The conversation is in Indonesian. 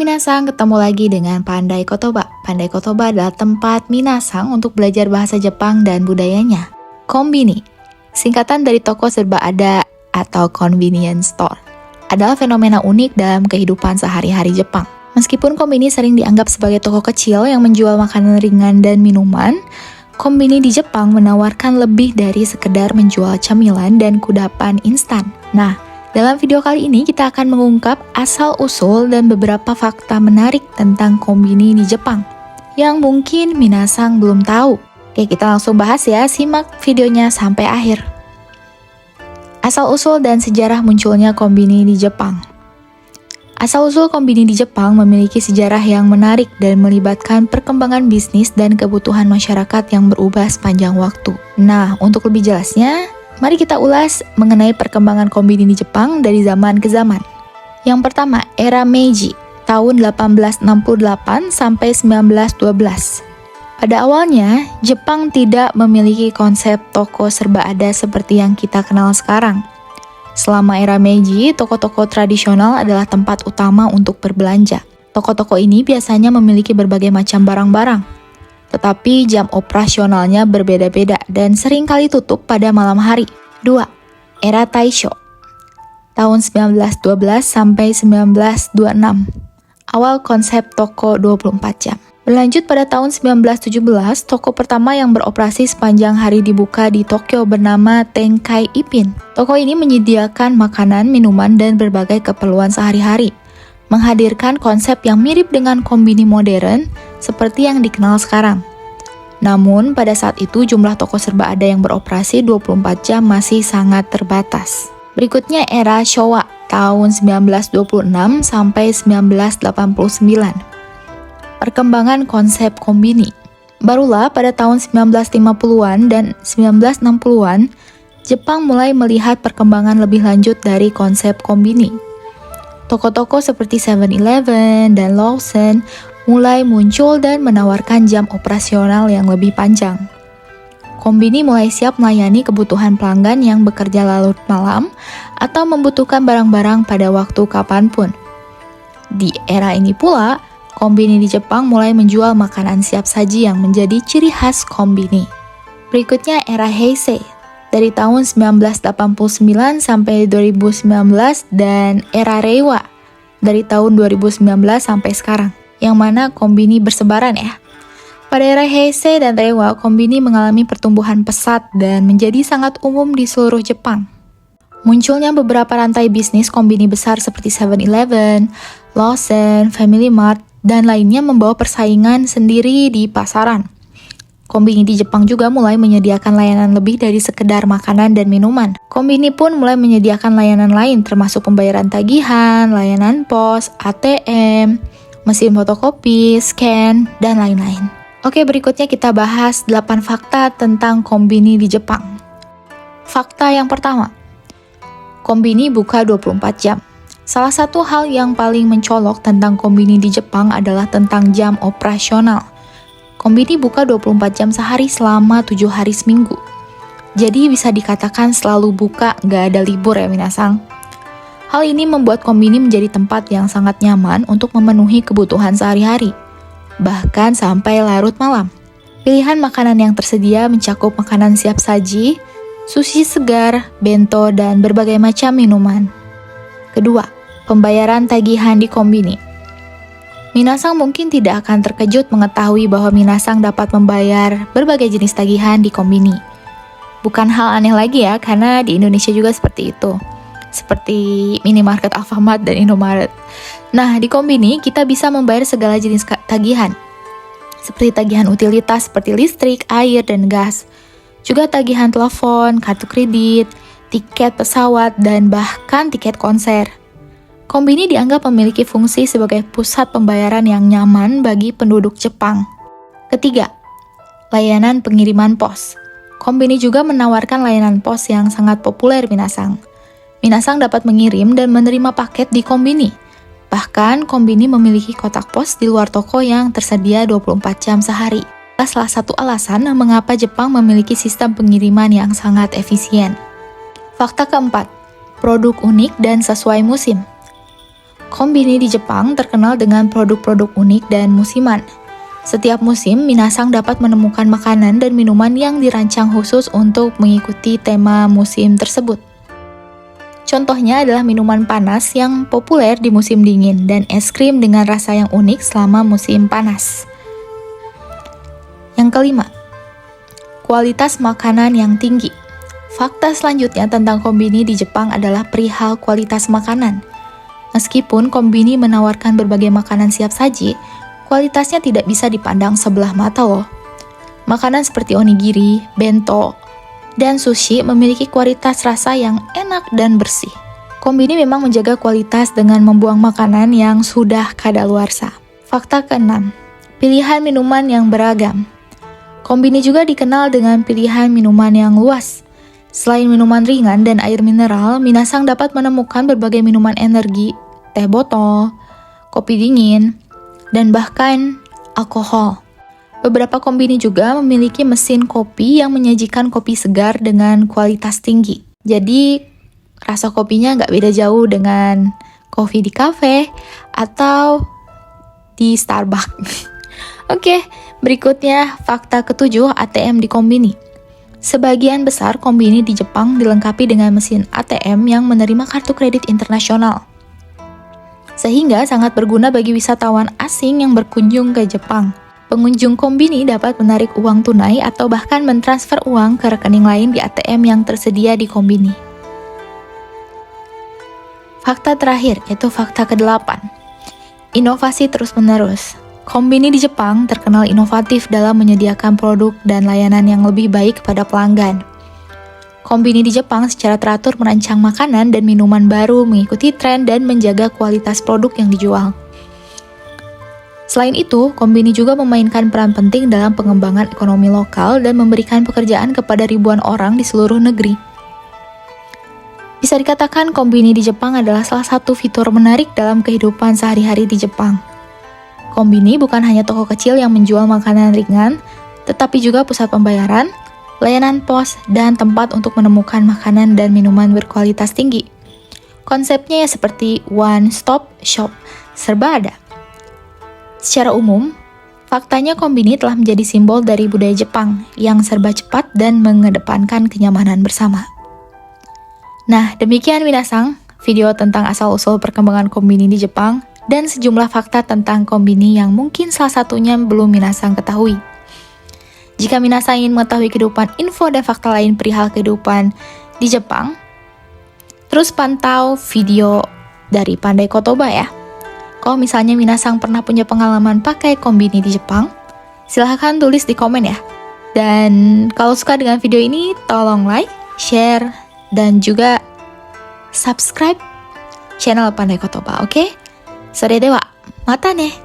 minasang, ketemu lagi dengan Pandai Kotoba. Pandai Kotoba adalah tempat minasang untuk belajar bahasa Jepang dan budayanya. Konbini, singkatan dari toko serba ada atau convenience store, adalah fenomena unik dalam kehidupan sehari-hari Jepang. Meskipun konbini sering dianggap sebagai toko kecil yang menjual makanan ringan dan minuman, konbini di Jepang menawarkan lebih dari sekedar menjual camilan dan kudapan instan. Nah, dalam video kali ini kita akan mengungkap asal-usul dan beberapa fakta menarik tentang konbini di Jepang yang mungkin minasang belum tahu. Oke, kita langsung bahas ya, simak videonya sampai akhir. Asal-usul dan sejarah munculnya konbini di Jepang. Asal-usul konbini di Jepang memiliki sejarah yang menarik dan melibatkan perkembangan bisnis dan kebutuhan masyarakat yang berubah sepanjang waktu. Nah, untuk lebih jelasnya, mari kita ulas mengenai perkembangan konbini di Jepang dari zaman ke zaman. Yang pertama, era Meiji, tahun 1868 sampai 1912. Pada awalnya, Jepang tidak memiliki konsep toko serba ada seperti yang kita kenal sekarang. Selama era Meiji, toko-toko tradisional adalah tempat utama untuk berbelanja. Toko-toko ini biasanya memiliki berbagai macam barang-barang, tetapi jam operasionalnya berbeda-beda dan sering kali tutup pada malam hari. 2. Era Taisho, tahun 1912 sampai 1926. Awal konsep toko 24 jam. Berlanjut pada tahun 1917, toko pertama yang beroperasi sepanjang hari dibuka di Tokyo bernama Tenkai Ipin. Toko ini menyediakan makanan, minuman, dan berbagai keperluan sehari-hari, menghadirkan konsep yang mirip dengan konbini modern seperti yang dikenal sekarang. Namun, pada saat itu jumlah toko serba ada yang beroperasi 24 jam masih sangat terbatas. Berikutnya era Showa, tahun 1926 sampai 1989. Perkembangan konsep konbini. Barulah pada tahun 1950-an dan 1960-an, Jepang mulai melihat perkembangan lebih lanjut dari konsep konbini. Toko-toko seperti 7-Eleven dan Lawson mulai muncul dan menawarkan jam operasional yang lebih panjang. Konbini mulai siap melayani kebutuhan pelanggan yang bekerja larut malam atau membutuhkan barang-barang pada waktu kapanpun. Di era ini pula, konbini di Jepang mulai menjual makanan siap saji yang menjadi ciri khas konbini. Berikutnya era Heisei, dari tahun 1989 sampai 2019, dan era Reiwa dari tahun 2019 sampai sekarang, yang mana konbini bersebaran ya. Pada era Heisei dan Reiwa, konbini mengalami pertumbuhan pesat dan menjadi sangat umum di seluruh Jepang. Munculnya beberapa rantai bisnis konbini besar seperti 7-Eleven, Lawson, Family Mart, dan lainnya membawa persaingan sendiri di pasaran. Konbini di Jepang juga mulai menyediakan layanan lebih dari sekedar makanan dan minuman. Konbini pun mulai menyediakan layanan lain termasuk pembayaran tagihan, layanan pos, ATM, mesin fotokopi, scan, dan lain-lain. Oke, berikutnya kita bahas 8 fakta tentang konbini di Jepang. Fakta yang pertama, konbini buka 24 jam. Salah satu hal yang paling mencolok tentang konbini di Jepang adalah tentang jam operasional. Konbini buka 24 jam sehari selama 7 hari seminggu. Jadi bisa dikatakan selalu buka, nggak ada libur ya minasang. Hal ini membuat konbini menjadi tempat yang sangat nyaman untuk memenuhi kebutuhan sehari-hari, bahkan sampai larut malam. Pilihan makanan yang tersedia mencakup makanan siap saji, sushi segar, bento, dan berbagai macam minuman. Kedua, pembayaran tagihan di konbini. Minasang mungkin tidak akan terkejut mengetahui bahwa minasang dapat membayar berbagai jenis tagihan di konbini. Bukan hal aneh lagi ya, karena di Indonesia juga seperti itu. Seperti minimarket Alfamart dan Indomaret. Nah, di konbini kita bisa membayar segala jenis tagihan, seperti tagihan utilitas seperti listrik, air, dan gas. Juga tagihan telepon, kartu kredit, tiket pesawat, dan bahkan tiket konser. Konbini dianggap memiliki fungsi sebagai pusat pembayaran yang nyaman bagi penduduk Jepang. Ketiga, layanan pengiriman pos. Konbini juga menawarkan layanan pos yang sangat populer minasang. Minasang dapat mengirim dan menerima paket di konbini. Bahkan, konbini memiliki kotak pos di luar toko yang tersedia 24 jam sehari. Salah satu alasan mengapa Jepang memiliki sistem pengiriman yang sangat efisien. Fakta keempat, produk unik dan sesuai musim. Konbini di Jepang terkenal dengan produk-produk unik dan musiman. Setiap musim, minasang dapat menemukan makanan dan minuman yang dirancang khusus untuk mengikuti tema musim tersebut. Contohnya adalah minuman panas yang populer di musim dingin dan es krim dengan rasa yang unik selama musim panas. Yang kelima, kualitas makanan yang tinggi. Fakta selanjutnya tentang konbini di Jepang adalah perihal kualitas makanan. Meskipun konbini menawarkan berbagai makanan siap saji, kualitasnya tidak bisa dipandang sebelah mata loh. Makanan seperti onigiri, bento, dan sushi memiliki kualitas rasa yang enak dan bersih. Konbini memang menjaga kualitas dengan membuang makanan yang sudah kadaluarsa. Fakta keenam, pilihan minuman yang beragam. Konbini juga dikenal dengan pilihan minuman yang luas. Selain minuman ringan dan air mineral, minasang dapat menemukan berbagai minuman energi, teh botol, kopi dingin, dan bahkan alkohol. Beberapa konbini juga memiliki mesin kopi yang menyajikan kopi segar dengan kualitas tinggi. Jadi, rasa kopinya nggak beda jauh dengan kopi di kafe atau di Starbucks. Oke, berikutnya fakta ketujuh ATM di konbini. Sebagian besar konbini di Jepang dilengkapi dengan mesin ATM yang menerima kartu kredit internasional. Sehingga sangat berguna bagi wisatawan asing yang berkunjung ke Jepang. Pengunjung konbini dapat menarik uang tunai atau bahkan mentransfer uang ke rekening lain di ATM yang tersedia di konbini. Fakta terakhir, yaitu fakta ke-8. Inovasi terus-menerus. Konbini di Jepang terkenal inovatif dalam menyediakan produk dan layanan yang lebih baik kepada pelanggan. Konbini di Jepang secara teratur merancang makanan dan minuman baru, mengikuti tren dan menjaga kualitas produk yang dijual. Selain itu, konbini juga memainkan peran penting dalam pengembangan ekonomi lokal dan memberikan pekerjaan kepada ribuan orang di seluruh negeri. Bisa dikatakan konbini di Jepang adalah salah satu fitur menarik dalam kehidupan sehari-hari di Jepang. Konbini bukan hanya toko kecil yang menjual makanan ringan, tetapi juga pusat pembayaran, layanan pos, dan tempat untuk menemukan makanan dan minuman berkualitas tinggi. Konsepnya ya seperti one-stop shop, serba ada. Secara umum, faktanya konbini telah menjadi simbol dari budaya Jepang yang serba cepat dan mengedepankan kenyamanan bersama. Nah, demikian minasang, video tentang asal-usul perkembangan konbini di Jepang dan sejumlah fakta tentang konbini yang mungkin salah satunya belum minasang ketahui. Jika minasang ingin mengetahui kehidupan info dan fakta lain perihal kehidupan di Jepang, terus pantau video dari Pandai Kotoba ya. Kalau misalnya minasang pernah punya pengalaman pakai konbini di Jepang, silahkan tulis di komen ya. Dan kalau suka dengan video ini, tolong like, share, dan juga subscribe channel Pandai Kotoba, oke? それでは、またね。